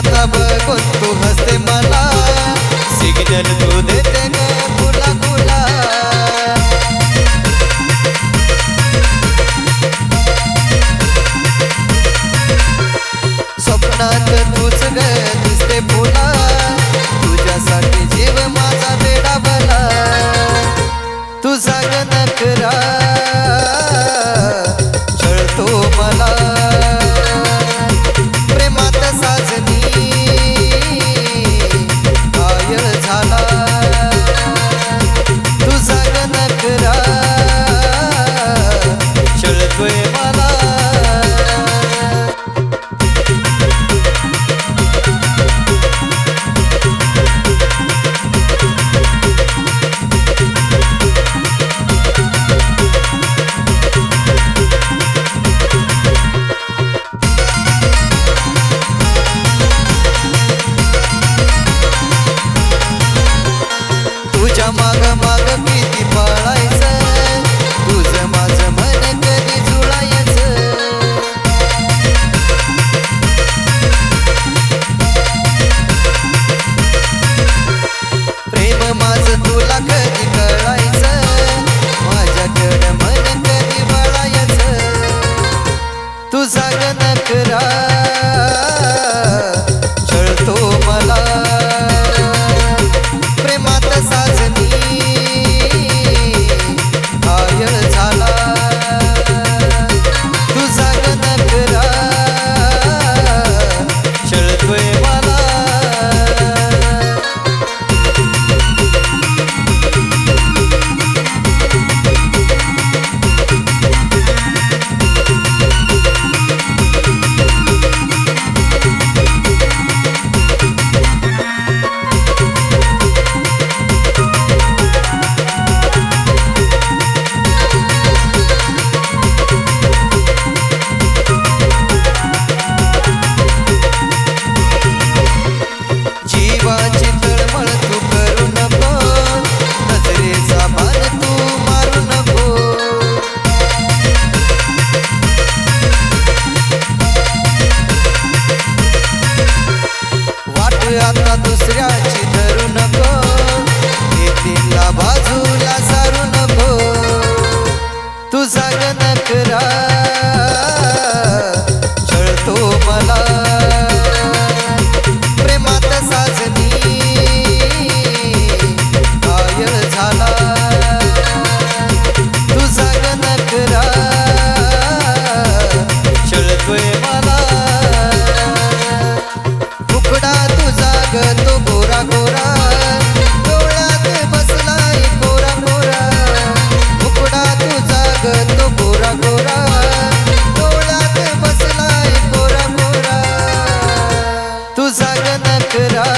आता बघून तू हसते मला, सिग्नल तू देते ग गुला गुला. स्वप्नात तूच ग दिसते फुला, तुझ्यासाठी जीव माझा वेडावला. तुझा ग नखरा छळतो मला, प्रेमात साजनी घायल झाला. तुझा ग नखरा छळतोय मला. तुझ्या माग माग किती पळायचं, तुझं माझं मन कधी जुळायचं. प्रेम माझं तुला कधी कळायचं, माझ्याकडं मन कधी वळायचं. तुझा ग नखरा छळतो मला, प्रेमात साजनी घायल झाला. तुझा ग नखरा छळतोय मला. जीवाची तळमळ तू करू नको, नजरेचा बाण तू मारू नको. वाट आता दुसऱ्याची धरू नको, येतीला बाजूला सारू नको. तुझा ग नखरा छळतो मला, प्रेमात साजनी घायल झाला. तुझा ग नखरा छळतोय मला. मुखडा तुझा ग तो गोरा गोरा, डोळ्यात बसलाय कोरा कोरा. मुखडा तुझा ग तो गोरा गोरा, डोळ्यात बसलाय कोरा कोरा. तुझा ग नखरा